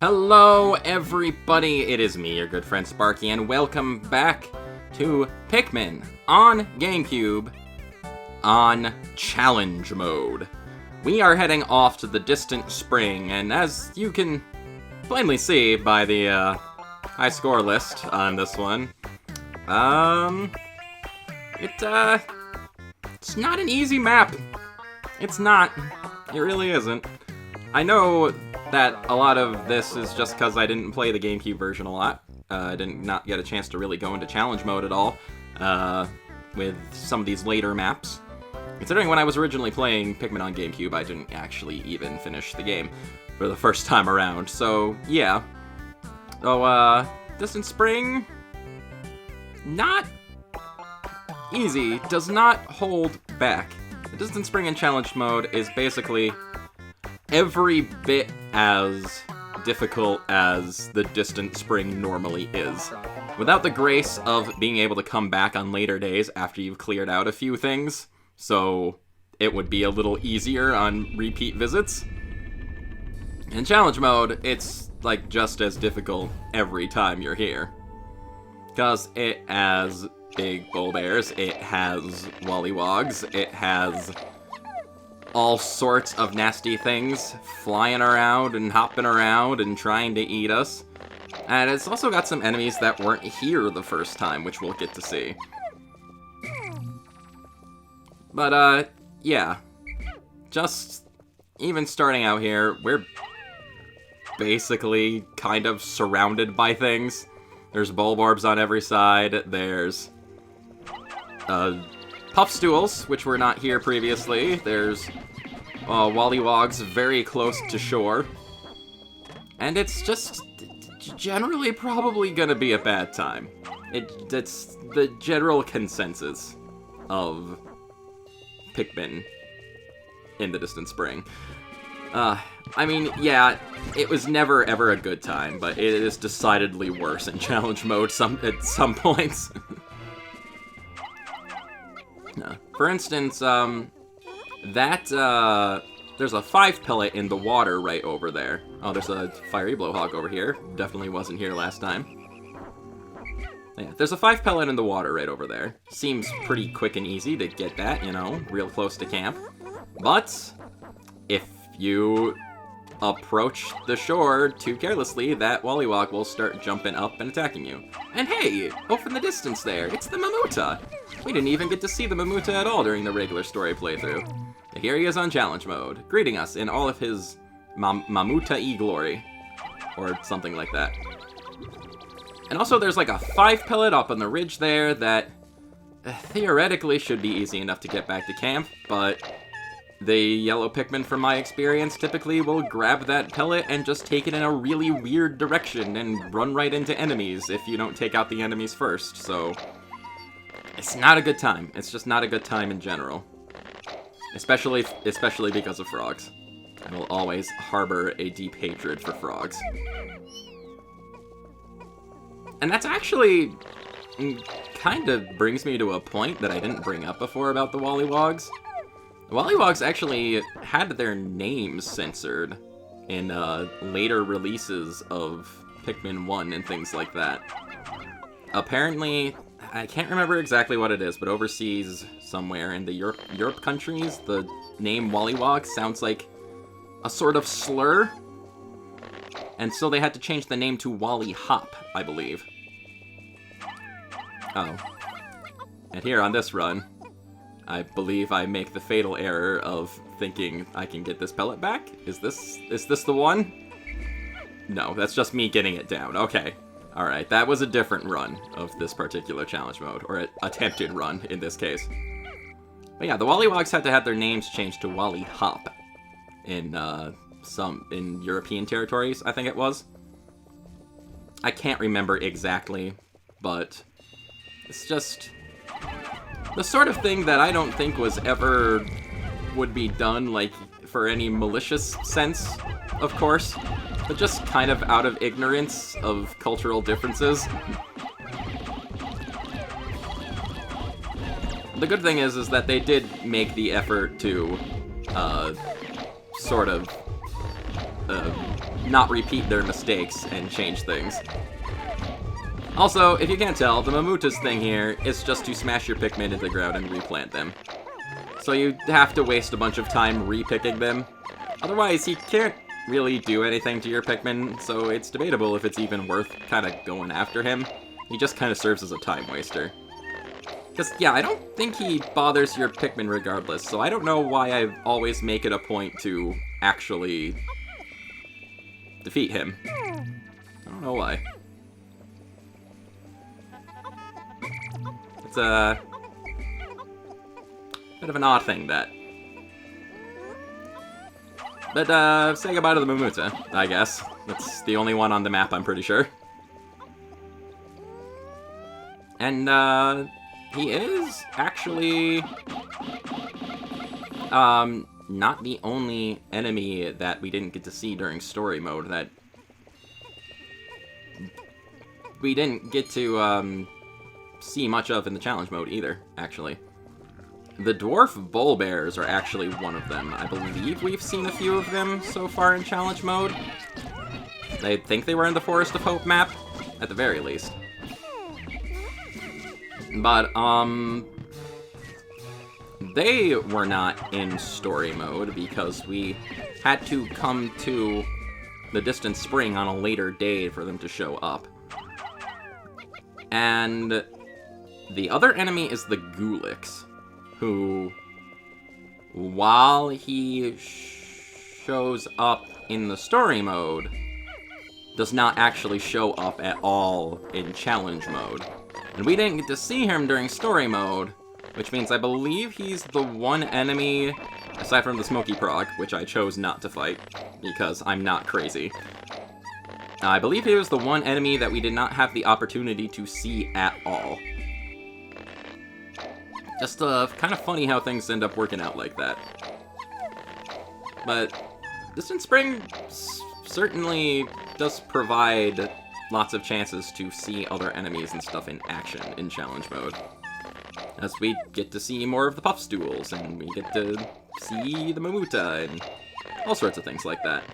Hello, everybody. It is me, your good friend Sparky, and welcome back to Pikmin on Gamecube on Challenge Mode. We are heading off to the distant spring, and as you can plainly see by the high score list on this one, it's not an easy map. It's not. It really isn't. I know that a lot of this is just because I didn't play the GameCube version a lot. I did not get a chance to really go into challenge mode at all with some of these later maps. Considering when I was originally playing Pikmin on GameCube, I didn't actually even finish the game for the first time around. So, yeah. So, Distant Spring, not easy, does not hold back. The Distant Spring in challenge mode is basically every bit as difficult as the Distant Spring normally is. Without the grace of being able to come back on later days after you've cleared out a few things, so it would be a little easier on repeat visits. In challenge mode, it's like just as difficult every time you're here. Because it has big bull bears, it has wollywogs, it has all sorts of nasty things flying around and hopping around and trying to eat us. And it's also got some enemies that weren't here the first time, which we'll get to see. But, yeah. Just, even starting out here, we're basically kind of surrounded by things. There's bulborbs on every side, there's puffstools, which were not here previously. There's wollywogs very close to shore. And it's just generally probably gonna be a bad time. It's the general consensus of Pikmin in the Distant Spring. I mean, yeah, it was never ever a good time, but it is decidedly worse in challenge mode at some points. For instance, there's a 5 pellet in the water right over there. Oh, there's a fiery blowhog over here. Definitely wasn't here last time. Yeah, there's a 5 pellet in the water right over there. Seems pretty quick and easy to get that, you know, real close to camp. But if you approach the shore too carelessly, that wollywog will start jumping up and attacking you. And hey, off in the distance there, it's the Mamuta! We didn't even get to see the Mamuta at all during the regular story playthrough. And here he is on challenge mode, greeting us in all of his Mamuta-y glory. Or something like that. And also there's like a 5 pellet up on the ridge there that theoretically should be easy enough to get back to camp, but the yellow Pikmin, from my experience, typically will grab that pellet and just take it in a really weird direction and run right into enemies if you don't take out the enemies first, so it's not a good time. It's just not a good time in general. Especially because of frogs. I will always harbor a deep hatred for frogs. And that's actually kind of brings me to a point that I didn't bring up before about the wollywogs. The wollywogs actually had their names censored in later releases of Pikmin 1 and things like that. Apparently, I can't remember exactly what it is, but overseas somewhere in the Europe countries, the name wollywog sounds like a sort of slur. And so they had to change the name to Wally Hop, I believe. Oh. And here on this run, I believe I make the fatal error of thinking I can get this pellet back. Is this the one? No, that's just me getting it down. Okay. Alright, that was a different run of this particular challenge mode, or an attempted run in this case. But yeah, the wollywogs had to have their names changed to Wally Hop in in European territories, I think it was. I can't remember exactly, but it's just the sort of thing that I don't think was ever would be done, like, for any malicious sense, of course, but just kind of out of ignorance of cultural differences. The good thing is that they did make the effort to, sort of not repeat their mistakes and change things. Also, if you can't tell, the Mamuta's thing here is just to smash your Pikmin into the ground and replant them. So you have to waste a bunch of time re-picking them. Otherwise, he can't really do anything to your Pikmin, so it's debatable if it's even worth kind of going after him. He just kind of serves as a time waster. Because, yeah, I don't think he bothers your Pikmin regardless, so I don't know why I always make it a point to actually defeat him. I don't know why. It's a bit of an odd thing, that. But, say goodbye to the Mamuta, I guess. That's the only one on the map, I'm pretty sure. And, he is actually, not the only enemy that we didn't get to see during story mode that we didn't get to, see much of in the challenge mode either, actually. The dwarf bull bears are actually one of them. I believe we've seen a few of them so far in challenge mode. I think they were in the Forest of Hope map, at the very least. But, they were not in story mode because we had to come to the distant spring on a later day for them to show up. And the other enemy is the Gulix, who, while he shows up in the story mode, does not actually show up at all in challenge mode. And we didn't get to see him during story mode, which means I believe he's the one enemy, aside from the Smoky Prog, which I chose not to fight, because I'm not crazy. I believe he was the one enemy that we did not have the opportunity to see at all. Just kind of funny how things end up working out like that. But Distant Spring certainly does provide lots of chances to see other enemies and stuff in action in challenge mode. As we get to see more of the Puffstools, and we get to see the Mamuta, and all sorts of things like that.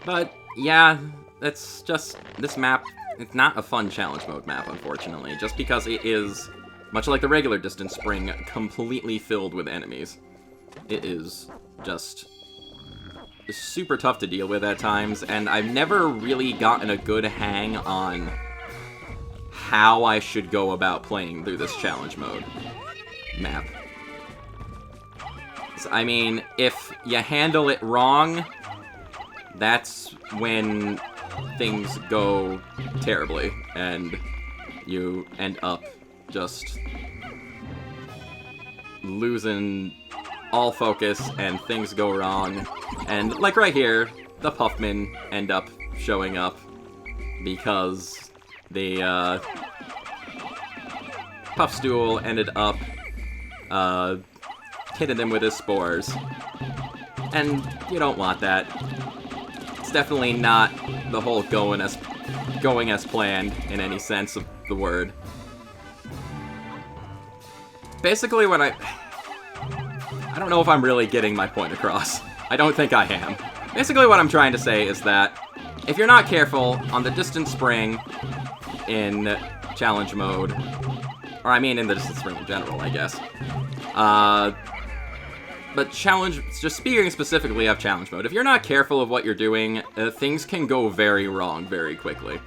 But, yeah, it's just, this map, it's not a fun challenge mode map, unfortunately, just because it is, much like the regular Distant Spring, completely filled with enemies. It is just super tough to deal with at times, and I've never really gotten a good hang on how I should go about playing through this challenge mode map. I mean, if you handle it wrong, that's when things go terribly, and you end up just losing all focus, and things go wrong. And, like right here, the Puffmen end up showing up because the Puffstool ended up hitting them with his spores. And you don't want that. It's definitely not the whole going as planned in any sense of the word. Basically, when I don't know if I'm really getting my point across. I don't think I am. Basically, what I'm trying to say is that if you're not careful on the Distant Spring in challenge mode, or I mean in the Distant Spring in general, I guess. But challenge, just speaking specifically of challenge mode, if you're not careful of what you're doing, things can go very wrong very quickly.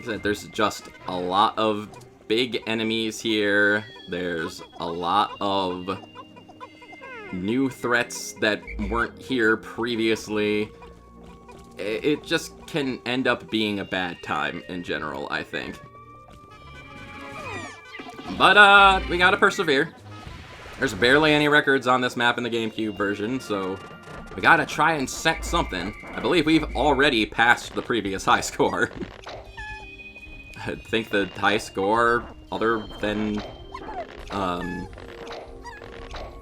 There's just a lot of big enemies here. There's a lot of new threats that weren't here previously. It just can end up being a bad time in general, I think. But, we gotta persevere. There's barely any records on this map in the Gamecube version, so we gotta try and set something. I believe we've already passed the previous high score. I think the high score, other than,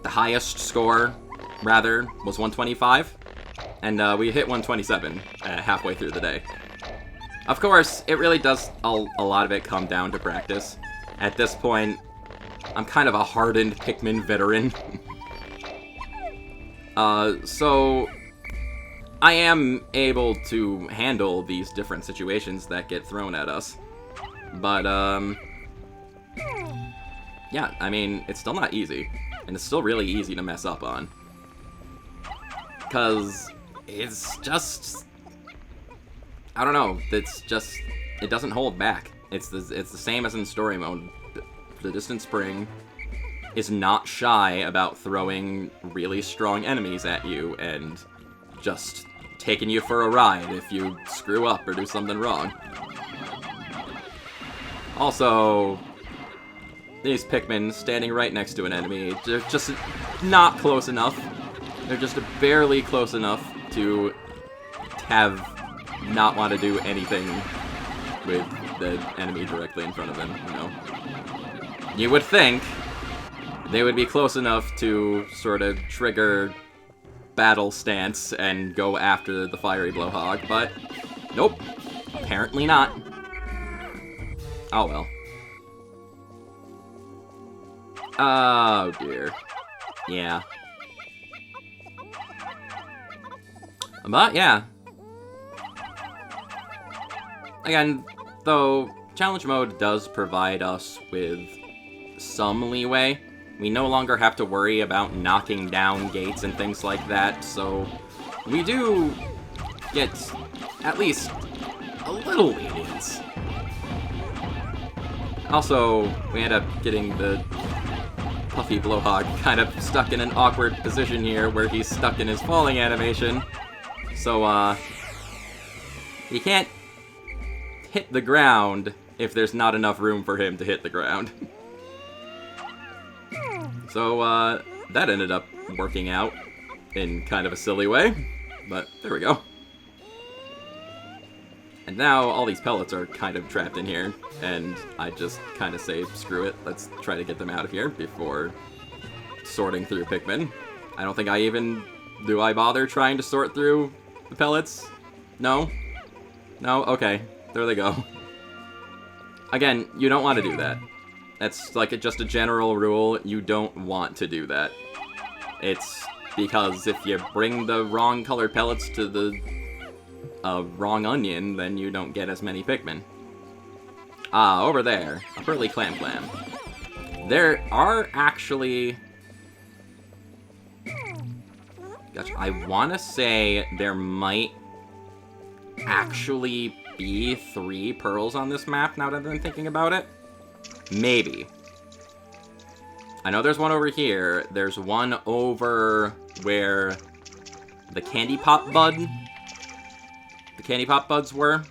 the highest score, rather, was 125. And, we hit 127 halfway through the day. Of course, it really does, a lot of it come down to practice. At this point, I'm kind of a hardened Pikmin veteran. So I am able to handle these different situations that get thrown at us. But, yeah, I mean, it's still not easy. And it's still really easy to mess up on. Because it's just... I don't know, it's just... It doesn't hold back. It's the same as in story mode. The Distant Spring is not shy about throwing really strong enemies at you and just taking you for a ride if you screw up or do something wrong. Also, these Pikmin standing right next to an enemy, they're just not close enough. They're just barely close enough to have not want to do anything with the enemy directly in front of them, you know. You would think they would be close enough to sort of trigger battle stance and go after the fiery blowhog, but nope, apparently not. Oh well. Oh dear. Yeah. But yeah. Again, though, challenge mode does provide us with some leeway. We no longer have to worry about knocking down gates and things like that, so we do get at least a little lenience. Also, we end up getting the Puffy Blowhog kind of stuck in an awkward position here where he's stuck in his falling animation. So, he can't hit the ground if there's not enough room for him to hit the ground. So, that ended up working out in kind of a silly way, but there we go. And now all these pellets are kind of trapped in here, and I just kind of say, screw it, let's try to get them out of here before sorting through Pikmin. I don't think do I bother trying to sort through the pellets? No? No? Okay. There they go. Again, you don't want to do that. That's like just a general rule. You don't want to do that. It's because if you bring the wrong colored pellets to the wrong onion, then you don't get as many Pikmin. Ah, over there. A Pearly Clam. There are actually... Gosh, I want to say there might actually be 3 pearls on this map now that I'm thinking about it. Maybe. I know there's one over here. There's one over where the Candy Pop Buds were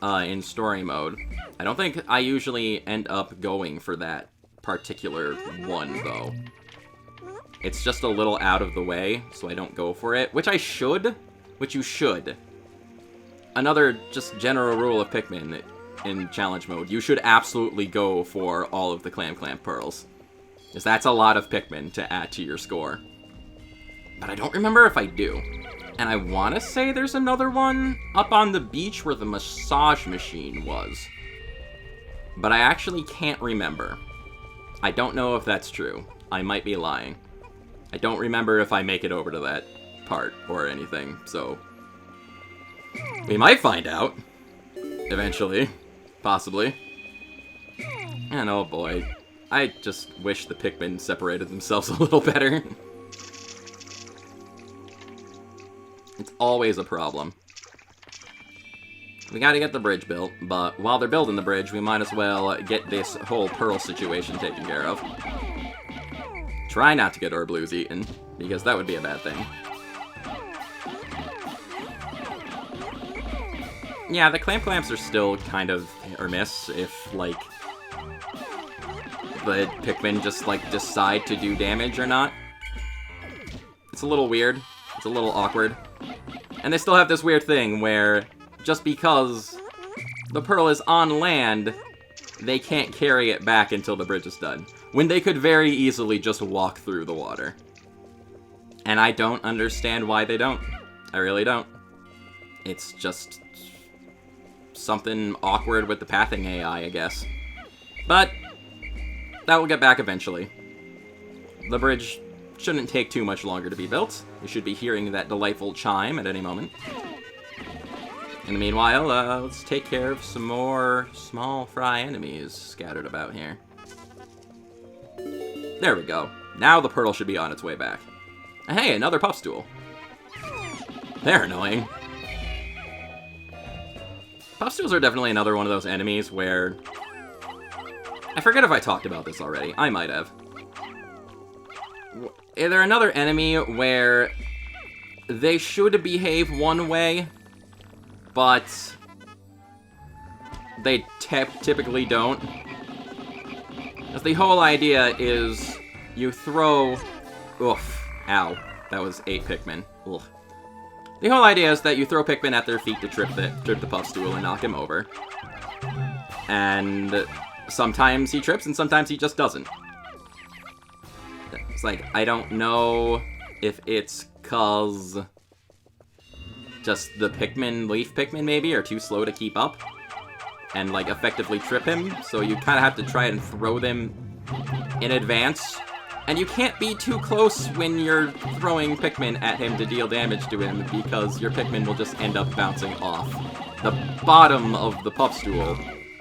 in story mode. I don't think I usually end up going for that particular one, though. It's just a little out of the way, so I don't go for it, which I should, which you should. Another just general rule of Pikmin in challenge mode, you should absolutely go for all of the Clam pearls, because that's a lot of Pikmin to add to your score. But I don't remember if I do. And I want to say there's another one up on the beach where the massage machine was. But I actually can't remember. I don't know if that's true. I might be lying. I don't remember if I make it over to that part or anything, so... we might find out. Eventually. Possibly. And oh boy. I just wish the Pikmin separated themselves a little better. It's always a problem. We gotta get the bridge built, but while they're building the bridge, we might as well get this whole pearl situation taken care of. Try not to get our blues eaten, because that would be a bad thing. Yeah, the clamps are still kind of hit or miss if, like, the Pikmin just, like, decide to do damage or not. It's a little weird. It's a little awkward. And they still have this weird thing where, just because the pearl is on land, they can't carry it back until the bridge is done. When they could very easily just walk through the water. And I don't understand why they don't. I really don't. It's just something awkward with the pathing AI, I guess. But that will get back eventually. The bridge shouldn't take too much longer to be built. You should be hearing that delightful chime at any moment. In the meanwhile, let's take care of some more small fry enemies scattered about here. There we go. Now the Pearl should be on its way back. Hey, another puff stool. They're annoying. Puff stools are definitely another one of those enemies where... I forget if I talked about this already. I might have. They're another enemy where they should behave one way, but they typically don't. Because the whole idea is you throw... Oof. Ow. That was 8 Pikmin. Ugh. The whole idea is that you throw Pikmin at their feet to trip the puff stool and knock him over. And sometimes he trips and sometimes he just doesn't. It's like, I don't know if it's 'cause just the leaf Pikmin maybe, are too slow to keep up and, like, effectively trip him, so you kind of have to try and throw them in advance. And you can't be too close when you're throwing Pikmin at him to deal damage to him, because your Pikmin will just end up bouncing off the bottom of the puff stool,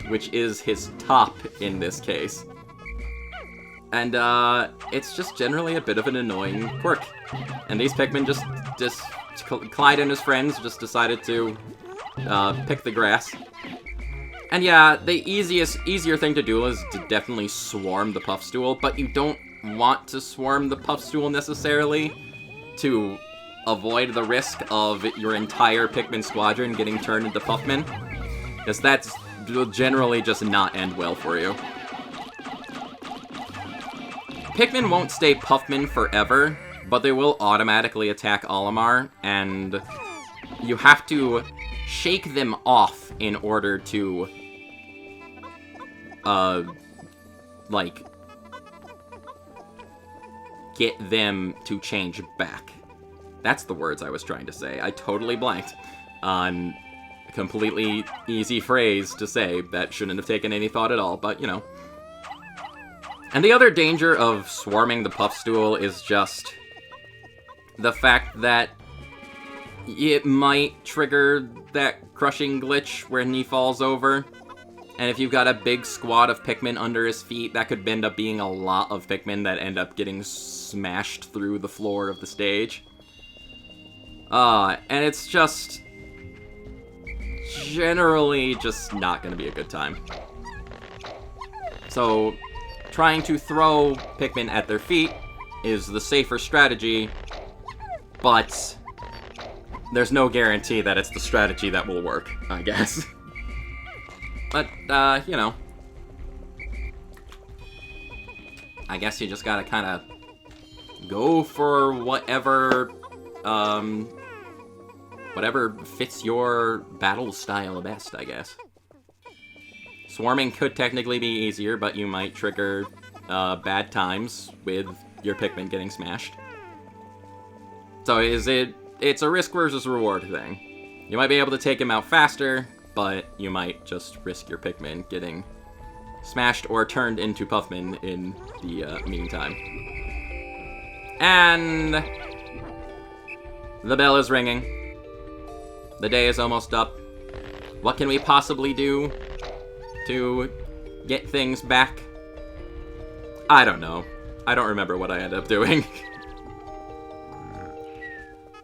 which is his top in this case. And, it's just generally a bit of an annoying quirk. And these Pikmin just Clyde and his friends just decided to, pick the grass. And yeah, the easier thing to do is to definitely swarm the puff stool, but you don't want to swarm the puff stool necessarily to avoid the risk of your entire Pikmin squadron getting turned into Puffmin, because that will generally just not end well for you. Pikmin won't stay Puffmin forever, but they will automatically attack Olimar, and you have to shake them off in order to, like, get them to change back. That's the words I was trying to say. I totally blanked on a completely easy phrase to say that shouldn't have taken any thought at all, but, you know. And the other danger of swarming the puff stool is just the fact that it might trigger that crushing glitch when he falls over. And if you've got a big squad of Pikmin under his feet, that could end up being a lot of Pikmin that end up getting smashed through the floor of the stage. And it's just generally just not going to be a good time. So, trying to throw Pikmin at their feet is the safer strategy, but there's no guarantee that it's the strategy that will work, I guess. But, you know, I guess you just gotta kind of go for whatever fits your battle style best, I guess. Swarming could technically be easier, but you might trigger bad times with your Pikmin getting smashed. So it's a risk versus reward thing. You might be able to take him out faster, but you might just risk your Pikmin getting smashed or turned into Puffmin in the meantime. And the bell is ringing. The day is almost up. What can we possibly do to get things back? I don't know. I don't remember what I ended up doing.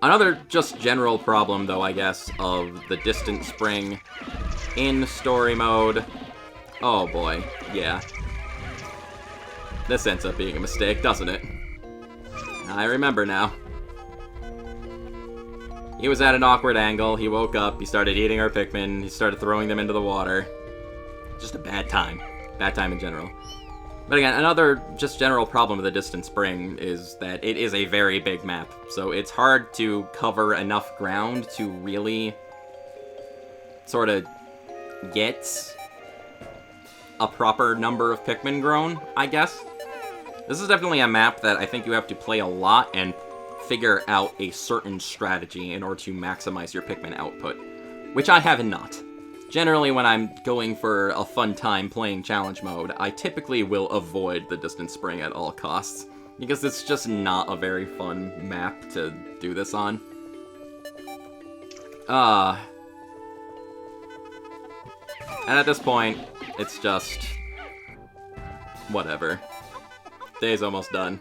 Another just general problem, though, I guess, of the distant spring in story mode. Oh boy, yeah. This ends up being a mistake, doesn't it? I remember now. He was at an awkward angle, he woke up, he started eating our Pikmin, he started throwing them into the water. Just a bad time. Bad time in general. But again, another just general problem with the Distant Spring is that it is a very big map, so it's hard to cover enough ground to really sort of get a proper number of Pikmin grown, I guess. This is definitely a map that I think you have to play a lot and figure out a certain strategy in order to maximize your Pikmin output, which I have not. Generally, when I'm going for a fun time playing challenge mode, I typically will avoid the Distant Spring at all costs, because it's just not a very fun map to do this on. And at this point, it's just... whatever. Day's almost done.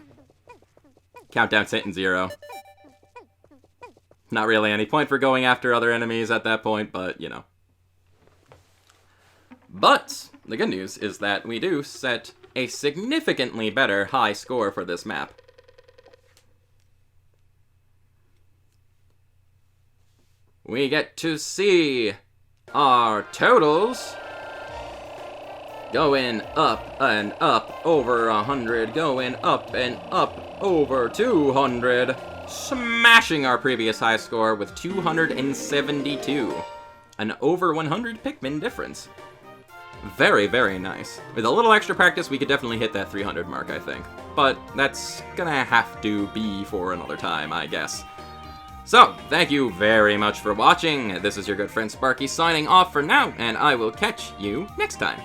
Countdown's hitting 0. Not really any point for going after other enemies at that point, but, you know. But the good news is that we do set a significantly better high score for this map. We get to see our totals going up and up over 100, going up and up over 200, smashing our previous high score with 272. An over 100 Pikmin difference. Very, very nice. With a little extra practice, we could definitely hit that 300 mark, I think. But that's gonna have to be for another time, I guess. So, thank you very much for watching. This is your good friend Sparky signing off for now, and I will catch you next time.